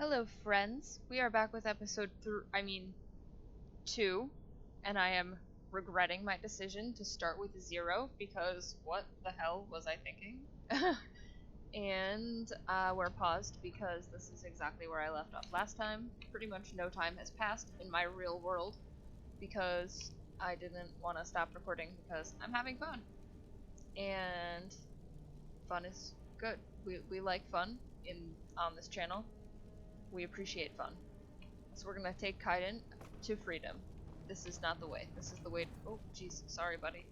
Hello, friends. We are back with episode 2, and I am regretting my decision to start with 0 because what the hell was I thinking? And we're paused because this is exactly where I left off last time. Pretty much no time has passed in my real world because I didn't want to stop recording because I'm having fun. And fun is good. We like fun on this channel. We appreciate fun. So we're gonna take Kaidan to freedom. This is not the way. This is the way. Oh, jeez. Sorry, buddy.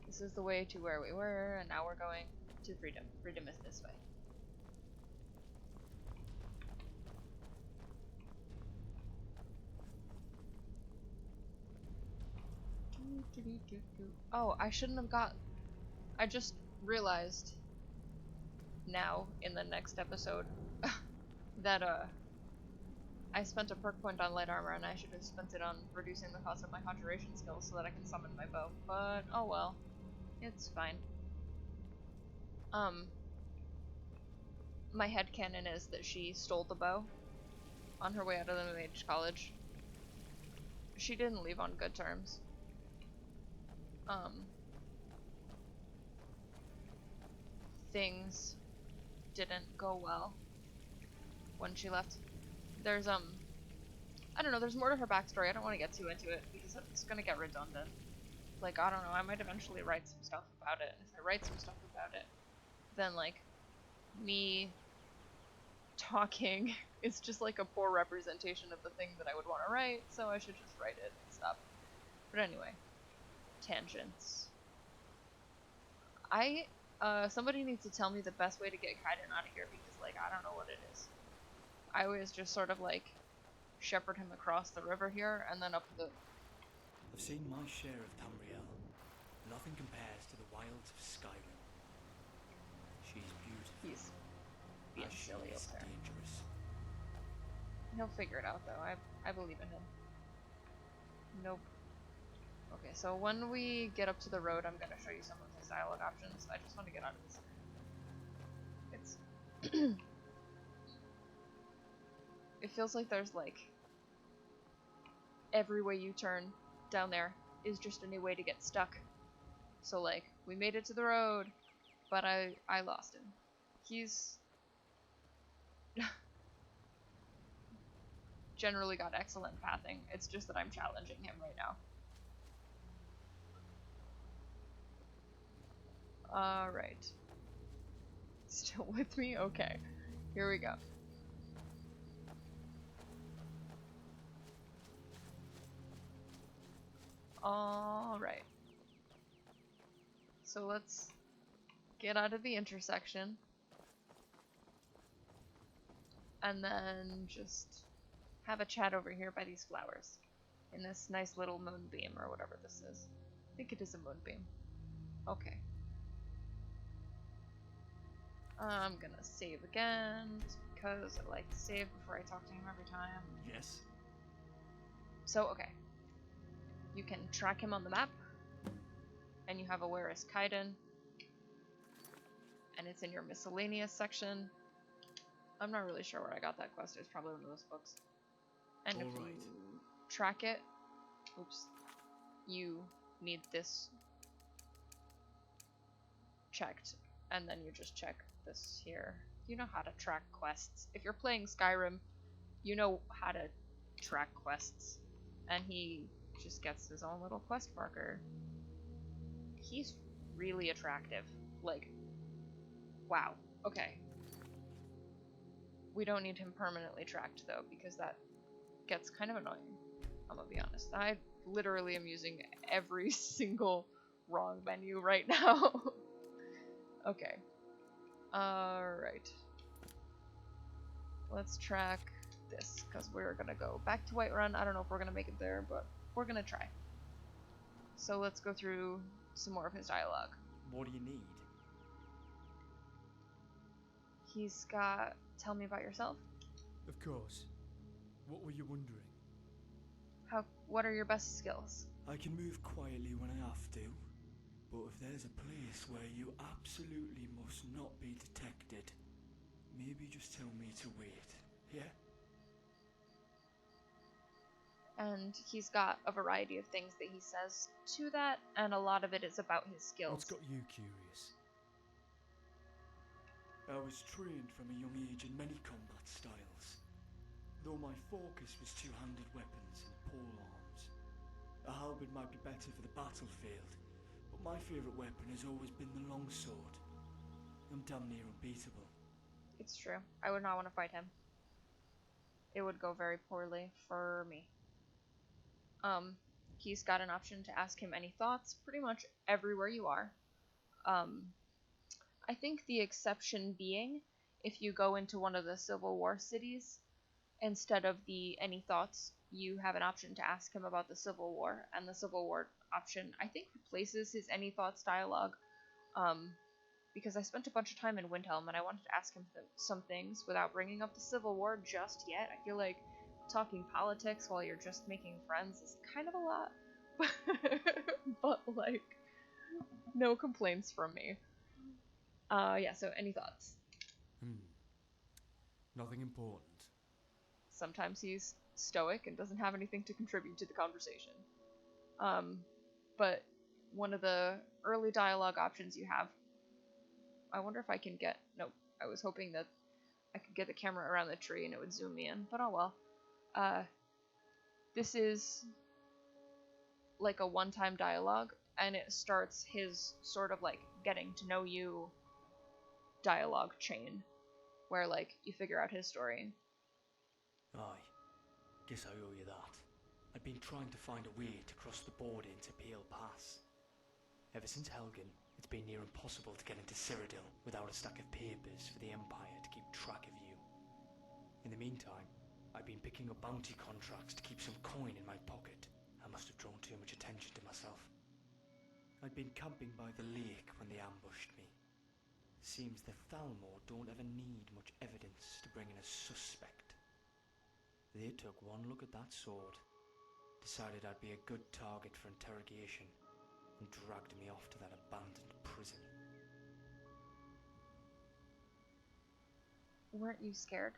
This is the way to where we were, and now we're going to freedom. Freedom is this way. Oh, I shouldn't have got. I just realized now in the next episode that I spent a perk point on light armor, and I should have spent it on reducing the cost of my conjuration skills so that I can summon my bow. But, oh well. It's fine. My headcanon is that she stole the bow on her way out of the mage college. She didn't leave on good terms. Things didn't go well when she left. There's, I don't know, there's more to her backstory. I don't want to get too into it because it's gonna get redundant. Like, I don't know, I might eventually write some stuff about it. And if I write some stuff about it, then, like, me talking is just, like, a poor representation of the thing that I would want to write, so I should just write it and stop. But anyway, tangents. Somebody needs to tell me the best way to get Kaidan out of here because, like, I don't know what it is. I always just sort of, like, shepherd him across the river here and then up the... I've seen my share of Tamriel. Nothing compares to the wilds of Skyrim. She's beautiful. He's being silly over there. Dangerous. He'll figure it out, though. I believe in him. Nope. Okay, so when we get up to the road, I'm gonna show you some of his dialogue options. I just want to get out of this. It's... It feels like there's, like... Every way you turn down there is just a new way to get stuck. So, like, we made it to the road, but I lost him. He's... generally got excellent pathing. It's just that I'm challenging him right now. Alright. Still with me? Okay. Here we go. Alright. So let's get out of the intersection. And then just have a chat over here by these flowers. In this nice little moonbeam or whatever this is. I think it is a moonbeam. Okay. I'm gonna save again, just because I like to save before I talk to him every time. Yes. So, okay. You can track him on the map, and you have a Where is Kaidan, and it's in your miscellaneous section. I'm not really sure where I got that quest, it's probably one of those books. And if you track it, oops, you need this checked, and then you just check this here. You know how to track quests. If you're playing Skyrim, you know how to track quests. And he just gets his own little quest marker. He's really attractive. Like, wow. Okay. We don't need him permanently tracked, though, because that gets kind of annoying. I'm gonna be honest. I literally am using every single wrong menu right now. Okay. Alright. Let's track this, because we're gonna go back to Whiterun. I don't know if we're gonna make it there, but we're gonna try. So let's go through some more of his dialogue. What do you need? He's got... Tell me about yourself. Of course. What were you wondering? What are your best skills? I can move quietly when I have to. But if there's a place where you absolutely must not be detected, maybe just tell me to wait, yeah? And he's got a variety of things that he says to that, and a lot of it is about his skills. What's got you curious? I was trained from a young age in many combat styles, though my focus was two-handed weapons and pole arms. A halberd might be better for the battlefield, but my favourite weapon has always been the longsword. I'm damn near unbeatable. It's true. I would not want to fight him. It would go very poorly for me. He's got an option to ask him any thoughts pretty much everywhere you are. I think the exception being if you go into one of the Civil War cities, instead of the any thoughts, you have an option to ask him about the Civil War, and the Civil War option, I think, replaces his any thoughts dialogue, because I spent a bunch of time in Windhelm, and I wanted to ask him some things without bringing up the Civil War just yet. I feel like talking politics while you're just making friends is kind of a lot, but, like, no complaints from me. Yeah, so any thoughts? Nothing important. Sometimes he's stoic and doesn't have anything to contribute to the conversation. But one of the early dialogue options you have, I wonder if I can get, nope, I was hoping that I could get the camera around the tree and it would zoom me in, but oh well. This is like a one-time dialogue, and it starts his sort of like getting to know you dialogue chain, where like you figure out his story. Aye, guess I owe you that. I'd been trying to find a way to cross the border into Pale Pass. Ever since Helgen, it's been near impossible to get into Cyrodiil without a stack of papers for the Empire to keep track of you. In the meantime, I've been picking up bounty contracts to keep some coin in my pocket. I must have drawn too much attention to myself. I'd been camping by the lake when they ambushed me. Seems the Thalmor don't ever need much evidence to bring in a suspect. They took one look at that sword, decided I'd be a good target for interrogation, and dragged me off to that abandoned prison. Weren't you scared?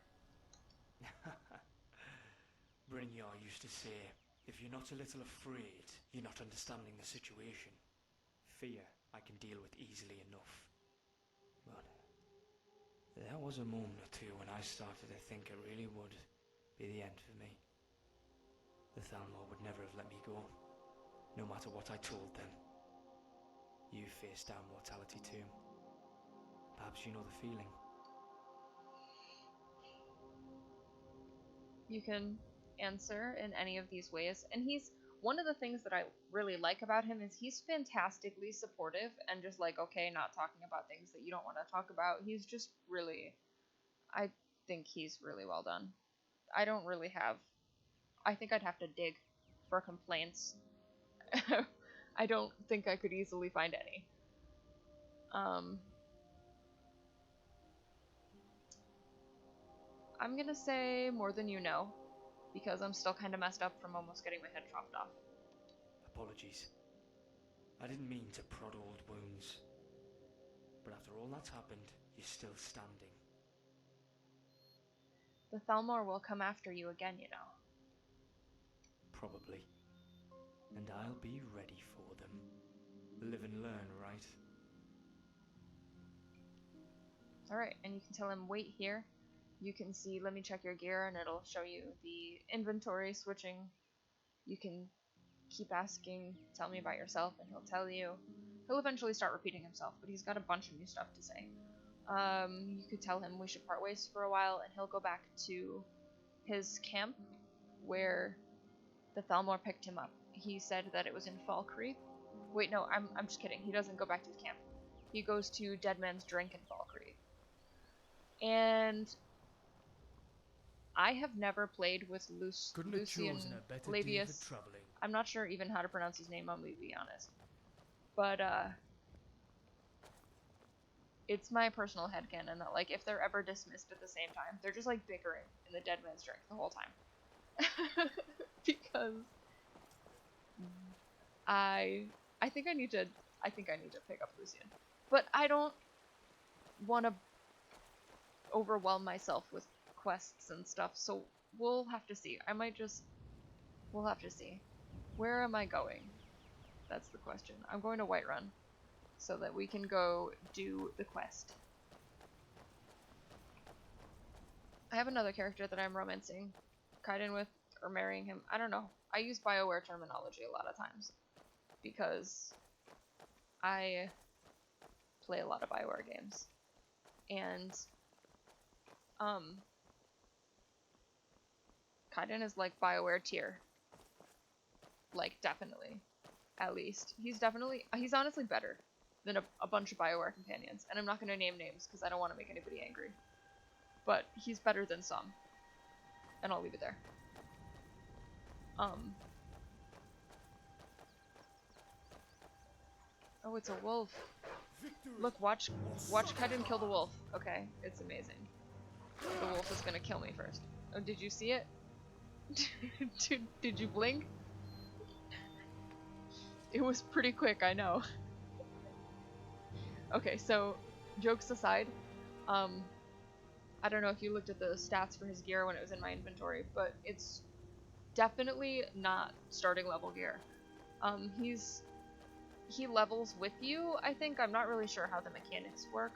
Brynjar used to say, if you're not a little afraid, you're not understanding the situation. Fear I can deal with easily enough. But there was a moment or two when I started to think it really would be the end for me. The Thalmor would never have let me go, no matter what I told them. You faced down mortality too. Perhaps you know the feeling. You can answer in any of these ways, and he's one of the things that I really like about him is he's fantastically supportive and just like, okay, not talking about things that you don't want to talk about. He's just really, I think he's really well done. I don't really have, I think I'd have to dig for complaints. I don't think I could easily find any. I'm gonna say more than you know, because I'm still kind of messed up from almost getting my head chopped off. Apologies. I didn't mean to prod old wounds. But after all that's happened, you're still standing. The Thalmor will come after you again, you know. Probably. And I'll be ready for them. Live and learn, right? Alright, and you can tell him, wait here. You can see, let me check your gear, and it'll show you the inventory switching. You can keep asking, tell me about yourself, and he'll tell you. He'll eventually start repeating himself, but he's got a bunch of new stuff to say. You could tell him we should part ways for a while, and he'll go back to his camp, where the Thalmor picked him up. He said that it was in Fall Creek. Wait, no, I'm just kidding. He doesn't go back to his camp. He goes to Dead Man's Drink in Fall Creek. And I have never played with Lucian Flavius. I'm not sure even how to pronounce his name, I'm going to be honest. But, it's my personal headcanon that, like, if they're ever dismissed at the same time, they're just, like, bickering in the Dead Man's Drink the whole time. Because I think I need to pick up Lucian. But I don't want to overwhelm myself with quests and stuff, so we'll have to see. I might just We'll have to see. Where am I going? That's the question. I'm going to Whiterun so that we can go do the quest. I have another character that I'm romancing Kaidan with, or marrying him. I don't know. I use BioWare terminology a lot of times because I play a lot of BioWare games. And Kaidan is like BioWare tier. Like, definitely. At least. He's honestly better than a bunch of BioWare companions. And I'm not going to name names because I don't want to make anybody angry. But he's better than some. And I'll leave it there. Oh, it's a wolf. Look, watch Kaidan kill the wolf. Okay, it's amazing. The wolf is gonna kill me first. Oh, did you see it? Did you blink? It was pretty quick, I know. Okay, so, jokes aside, I don't know if you looked at the stats for his gear when it was in my inventory, but it's definitely not starting level gear. He levels with you, I think. I'm not really sure how the mechanics work.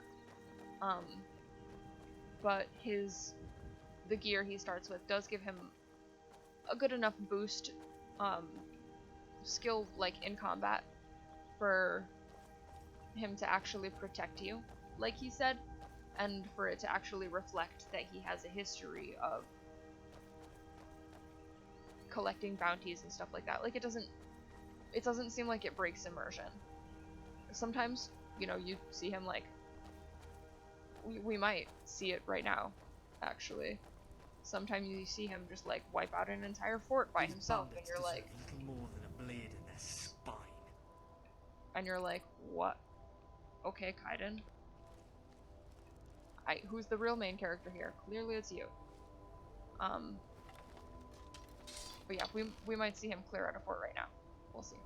But the gear he starts with does give him a good enough boost, skill, like, in combat for him to actually protect you, like he said, and for it to actually reflect that he has a history of collecting bounties and stuff like that. Like, it doesn't seem like it breaks immersion. Sometimes, you know, you see him, like, we might see it right now, actually. Sometimes you see him just, like, wipe out an entire fort by himself, and you're like, little more than a blade in their spine. And you're like, what? Okay, Kaidan. Who's the real main character here? Clearly it's you. But yeah, we might see him clear out a fort right now. We'll see.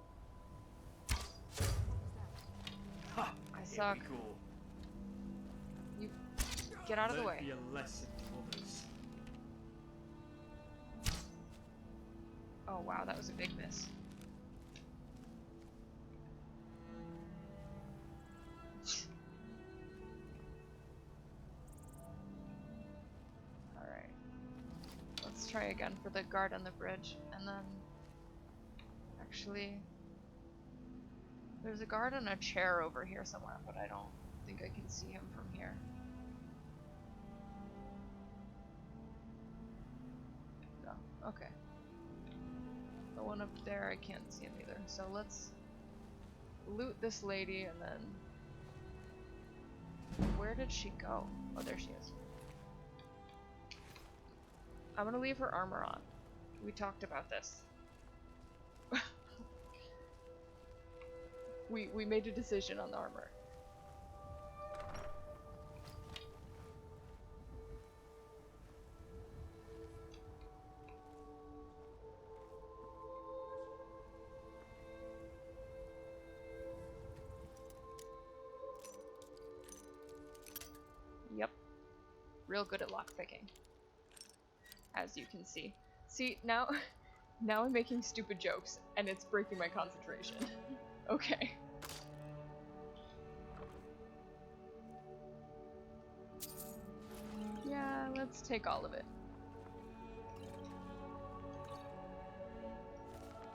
Ha! I suck. You get out of the way. Be a lesson to others. Oh wow, that was a big miss. Alright. Let's try again for the guard on the bridge, and then actually there's a guard on a chair over here somewhere, but I don't think I can see him from here. No, okay. The one up there, I can't see him either. So let's loot this lady and then... Where did she go? Oh, there she is. I'm gonna leave her armor on. We talked about this. We made a decision on the armor. Yep. Real good at lockpicking. As you can see. See, now I'm making stupid jokes, and it's breaking my concentration. Okay. Yeah, let's take all of it.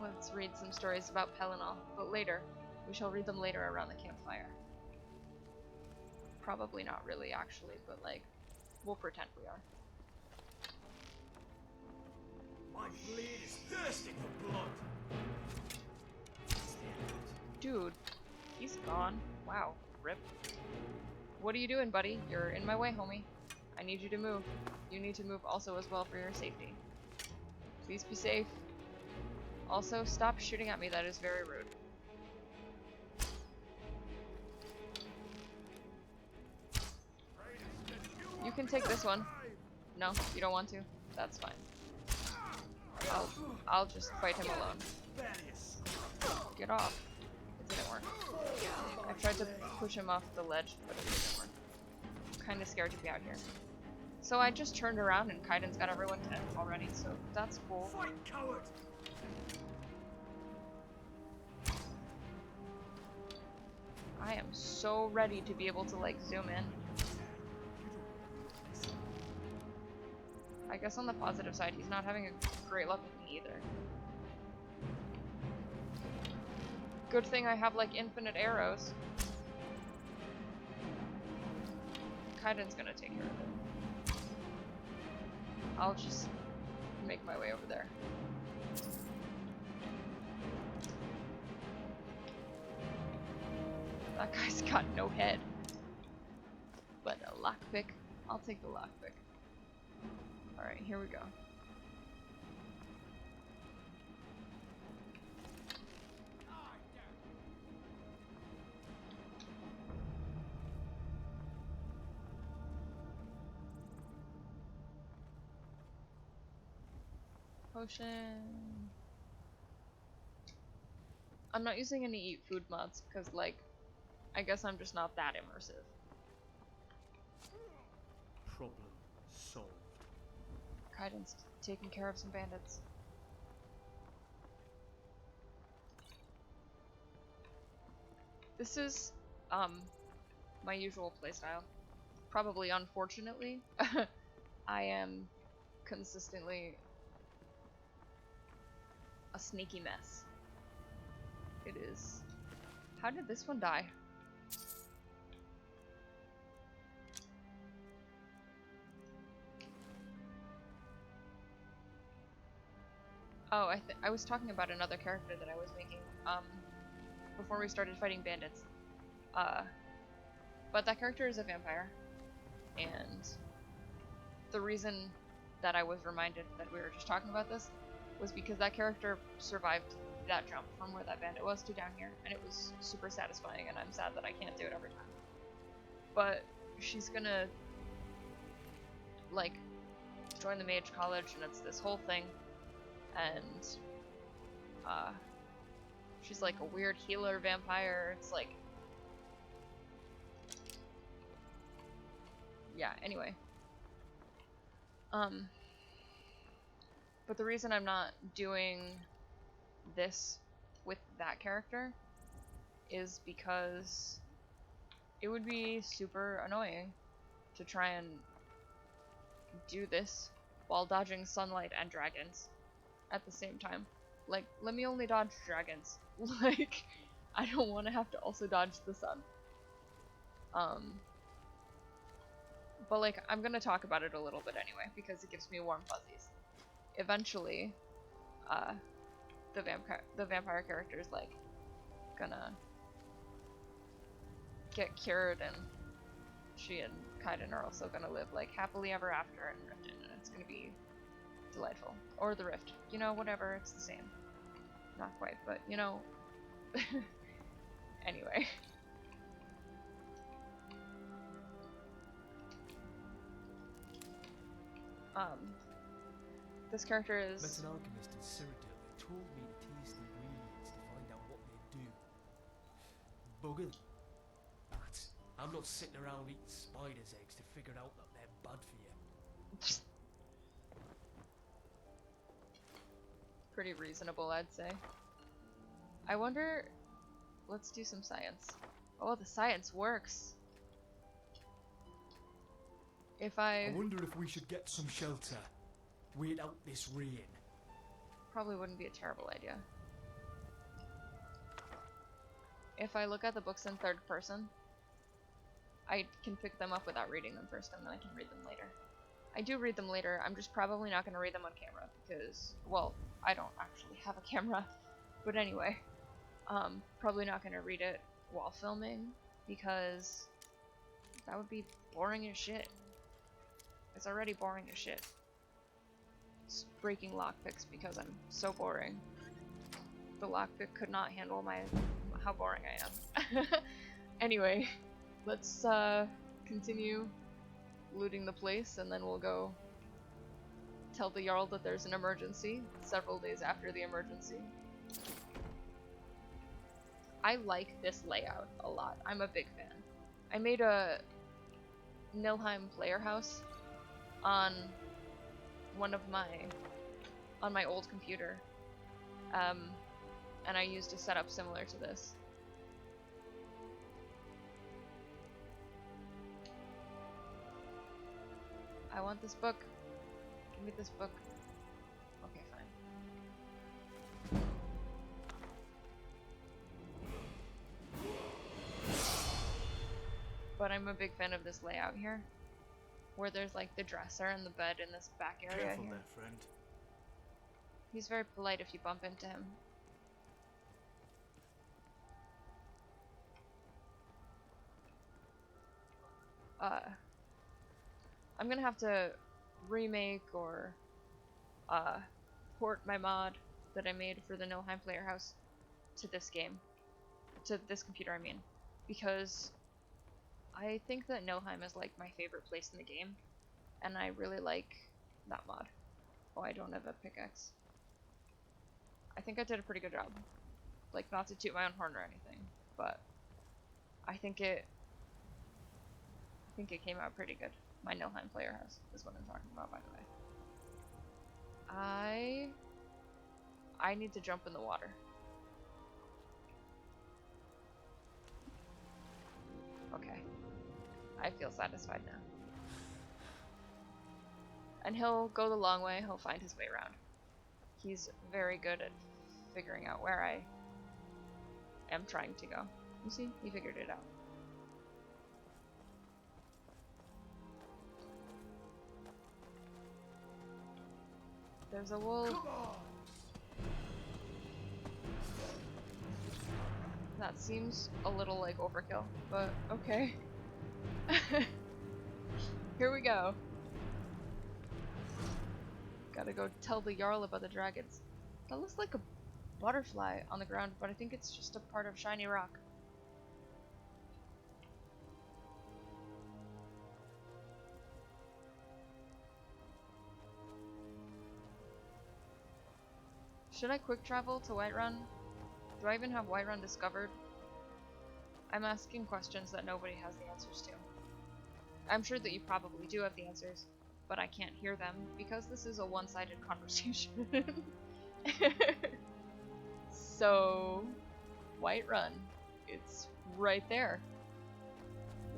Let's read some stories about Pelennor, but later. We shall read them later around the campfire. Probably not really, actually, but like, we'll pretend we are. My blade is thirsting for blood. Dude, he's gone. Wow, rip. What are you doing, buddy? You're in my way, homie. I need you to move. You need to move also as well for your safety. Please be safe. Also, stop shooting at me. That is very rude. You can take this one. No, you don't want to? That's fine. I'll just fight him alone. Get off. It didn't work. I tried to push him off the ledge, but it didn't work. I'm kinda scared to be out here. So I just turned around and Kaidan's got everyone dead already, so that's cool. Fight, coward! I am so ready to be able to, like, zoom in. I guess on the positive side, he's not having a great luck with me either. Good thing I have, like, infinite arrows. Kaidan's gonna take care of it. I'll just make my way over there. That guy's got no head. But a lockpick, I'll take the lockpick. Alright, here we go. Potion. I'm not using any eat food mods because, like, I guess I'm just not that immersive. Problem solved. Kaidan's taking care of some bandits. This is, my usual playstyle. Probably unfortunately, I am consistently a sneaky mess. It is. How did this one die? Oh, I was talking about another character that I was making, before we started fighting bandits. But that character is a vampire, and the reason that I was reminded that we were just talking about this was because that character survived that jump from where that bandit was to down here, and it was super satisfying, and I'm sad that I can't do it every time. But she's gonna, like, join the mage college, and it's this whole thing. And she's like a weird healer vampire. It's like, yeah, anyway. But the reason I'm not doing this with that character is because it would be super annoying to try and do this while dodging sunlight and dragons at the same time. Like, let me only dodge dragons. Like, I don't want to have to also dodge the sun. But like, I'm gonna talk about it a little bit anyway, because it gives me warm fuzzies. Eventually, the vampire character is like, gonna get cured, and she and Kaidan are also gonna live like happily ever after in Riften, and it's gonna be delightful. Or the Rift. You know, whatever, it's the same. Not quite, but you know. Anyway. This character is... Met an alchemist in Cyrodiil. They told me to taste the ingredients to find out what they do. Bugger. But I'm not sitting around eating spiders' eggs to figure out that they're bad for you. Pretty reasonable, I'd say. I wonder... Let's do some science. Oh, the science works. If I wonder if we should get some shelter. Wait out this rain. Probably wouldn't be a terrible idea. If I look at the books in third person, I can pick them up without reading them first, and then I can read them later. I do read them later, I'm just probably not going to read them on camera, because, well, I don't actually have a camera. But anyway, probably not going to read it while filming, because that would be boring as shit. It's already boring as shit. It's breaking lockpicks because I'm so boring. The lockpick could not handle how boring I am. Anyway, let's continue looting the place, and then we'll go tell the Jarl that there's an emergency several days after the emergency. I like this layout a lot. I'm a big fan. I made a Nilheim player house on on my old computer, and I used a setup similar to this. I want this book. Give me this book. Okay, fine. But I'm a big fan of this layout here, where there's like the dresser and the bed in this back area. Careful here. there, friend. He's very polite if you bump into him. I'm gonna have to remake or port my mod that I made for the Nilheim Player House to this game. To this computer, I mean. Because I think that Nilheim is like my favorite place in the game, and I really like that mod. Oh, I don't have a pickaxe. I think I did a pretty good job. Like, not to toot my own horn or anything, but I think it came out pretty good. My Nilheim Player House is what I'm talking about, by the way. I need to jump in the water. Okay. I feel satisfied now. And he'll go the long way, he'll find his way around. He's very good at figuring out where I am trying to go. You see? He figured it out. There's a wolf. That seems a little like overkill, but okay. Here we go. Gotta go tell the Jarl about the dragons. That looks like a butterfly on the ground, but I think it's just a part of shiny rock. Should I quick travel to Whiterun? Do I even have Whiterun discovered? I'm asking questions that nobody has the answers to. I'm sure that you probably do have the answers, but I can't hear them because this is a one-sided conversation. So, Whiterun, it's right there.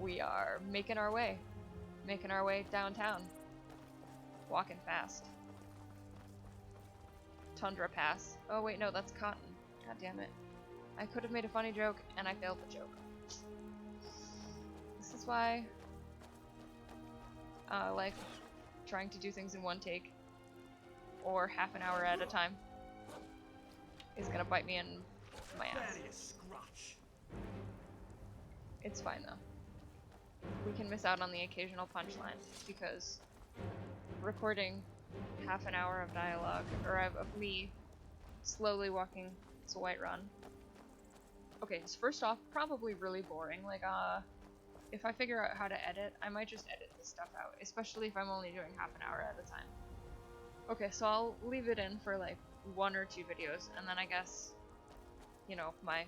We are making our way downtown, walking fast. Tundra Pass. Oh wait, no, that's cotton. God damn it. I could have made a funny joke, and I failed the joke. This is why like trying to do things in one take or half an hour at a time is gonna bite me in my ass. It's fine though. We can miss out on the occasional punchline because recording half an hour of dialogue, or of me slowly walking to Whiterun. Okay, so first off, probably really boring. Like, if I figure out how to edit, I might just edit this stuff out, especially if I'm only doing half an hour at a time. Okay, so I'll leave it in for like 1 or 2 videos, and then I guess, you know, my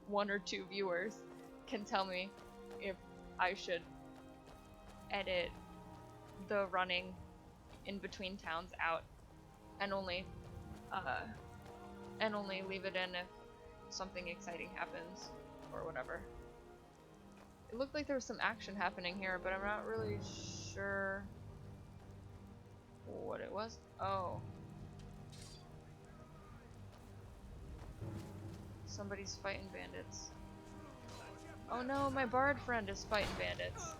1 or 2 viewers can tell me if I should edit the running in between towns out and only leave it in if something exciting happens or whatever. It looked like there was some action happening here, but I'm not really sure what it was. Oh. Somebody's fighting bandits. Oh no, my bard friend is fighting bandits.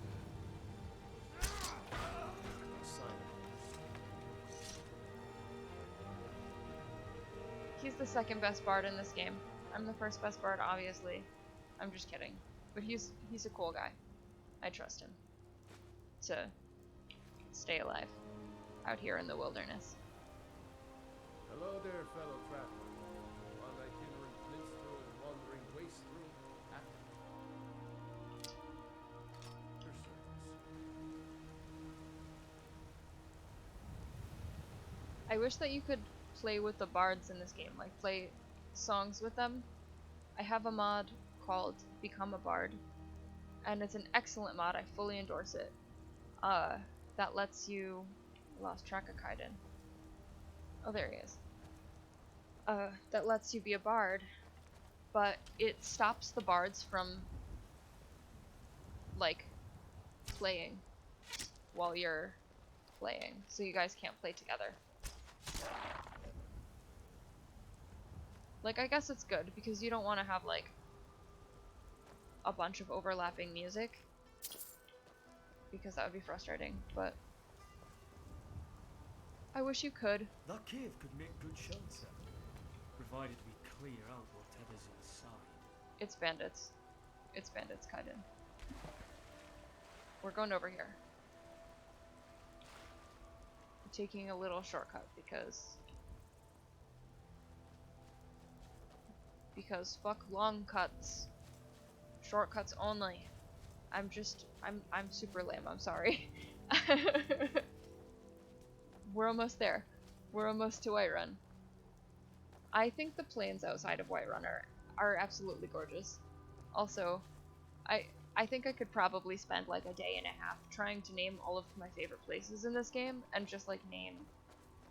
He's the second best bard in this game. I'm the first best bard, obviously. I'm just kidding. But he's a cool guy. I trust him to stay alive out here in the wilderness. Hello there, fellow traveler. One itinerant minstrel and wandering waste through your service. I wish that you could play with the bards in this game, like play songs with them. I have a mod called Become a Bard, and it's an excellent mod. I fully endorse it. that lets you... I lost track of Kaidan. Oh, there he is. That lets you be a bard, but it stops the bards from, like, playing while you're playing, so you guys can't play together. Like, I guess it's good, because you don't want to have, like, a bunch of overlapping music, because that would be frustrating, but I wish you could. That cave could make good shelter, provided we clear out whatever's inside. It's bandits. It's bandits, Kaidan. We're going over here. I'm taking a little shortcut because fuck long cuts. Shortcuts only. I'm super lame, I'm sorry. We're almost there. We're almost to Whiterun. I think the plains outside of Whiterun are absolutely gorgeous. Also, I think I could probably spend like a day and a half trying to name all of my favorite places in this game and just like name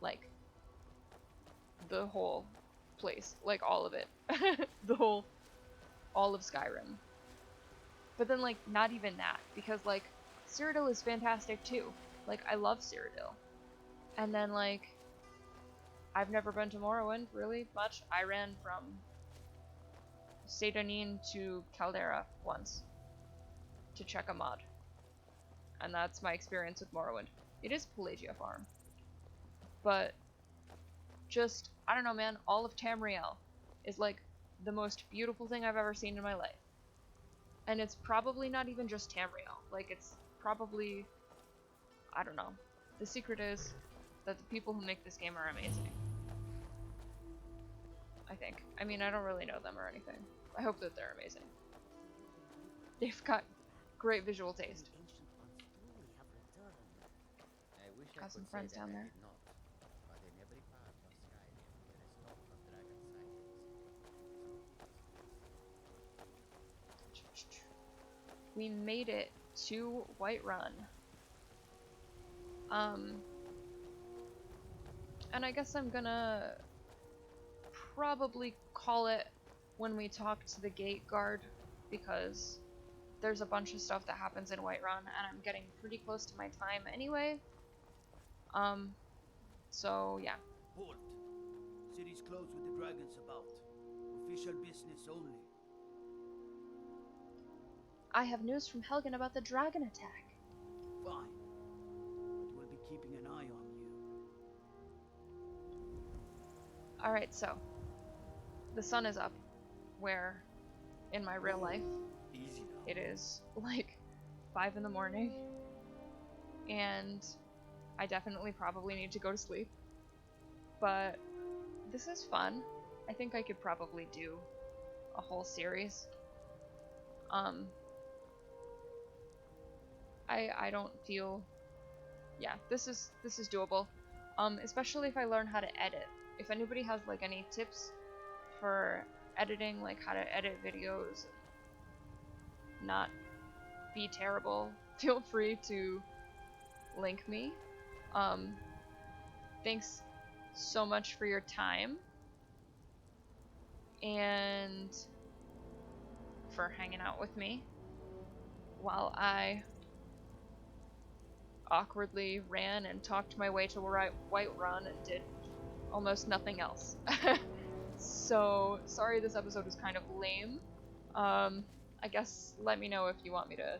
like the whole place, like all of it. All of Skyrim. But then like not even that, because like Cyrodiil is fantastic too. Like I love Cyrodiil. And then like I've never been to Morrowind really much. I ran from Seydonin to Caldera once to check a mod. And that's my experience with Morrowind. It is Pelagia Farm. But just, I don't know man, all of Tamriel is like the most beautiful thing I've ever seen in my life. And it's probably not even just Tamriel. Like it's probably, I don't know. The secret is that the people who make this game are amazing. I think. I mean, I don't really know them or anything. I hope that they're amazing. They've got great visual taste. Got some friends down there. We made it to Whiterun. And I guess I'm gonna probably call it when we talk to the gate guard, because there's a bunch of stuff that happens in Whiterun and I'm getting pretty close to my time anyway. So yeah. Halt. City's closed with the dragons about. Official business only. I have news from Helgen about the dragon attack. Fine. But we'll be keeping an eye on you. Alright, so the sun is up, where in my real life Easy now. it is like 5 in the morning, and I definitely probably need to go to sleep, but this is fun. I think I could probably do a whole series. I don't feel, yeah, this is doable, especially if I learn how to edit. If anybody has like any tips for editing, like how to edit videos and not be terrible, feel free to link me. Thanks so much for your time and for hanging out with me while I awkwardly ran and talked my way to Whiterun and did almost nothing else. So sorry this episode was kind of lame. I guess let me know if you want me to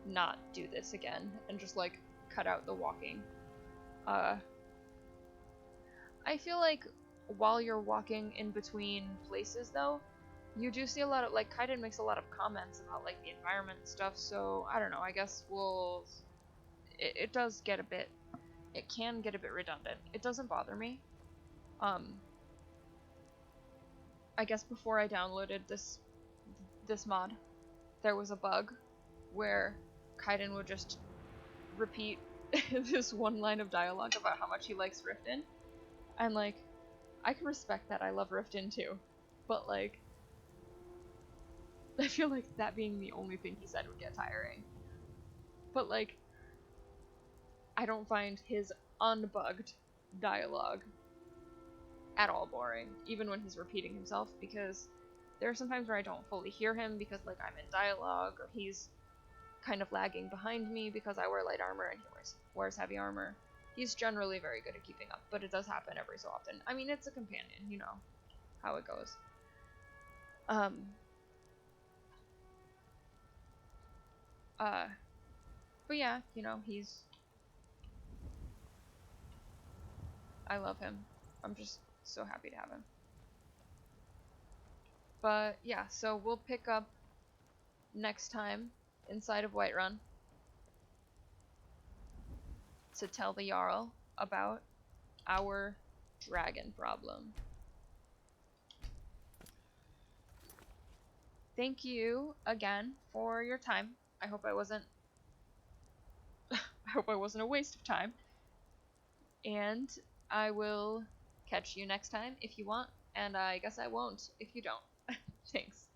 not do this again and just like cut out the walking. I feel like while you're walking in between places though, you do see a lot of, like, Kaidan makes a lot of comments about like the environment and stuff, so I don't know, I guess it does get a bit, it can get a bit redundant. It doesn't bother me. I guess before I downloaded this mod, there was a bug where Kaidan would just repeat this one line of dialogue about how much he likes Riften, and like, I can respect that. I love Riften too, but like, I feel like that being the only thing he said would get tiring. But like, I don't find his unbugged dialogue at all boring, even when he's repeating himself, because there are some times where I don't fully hear him because, like, I'm in dialogue, or he's kind of lagging behind me because I wear light armor and he wears heavy armor. He's generally very good at keeping up, but it does happen every so often. I mean, it's a companion, you know how it goes. But yeah, you know, I love him. I'm just so happy to have him. But yeah, so we'll pick up next time inside of Whiterun to tell the Jarl about our dragon problem. Thank you again for your time. I hope I wasn't a waste of time. And I will catch you next time if you want, and I guess I won't if you don't. Thanks.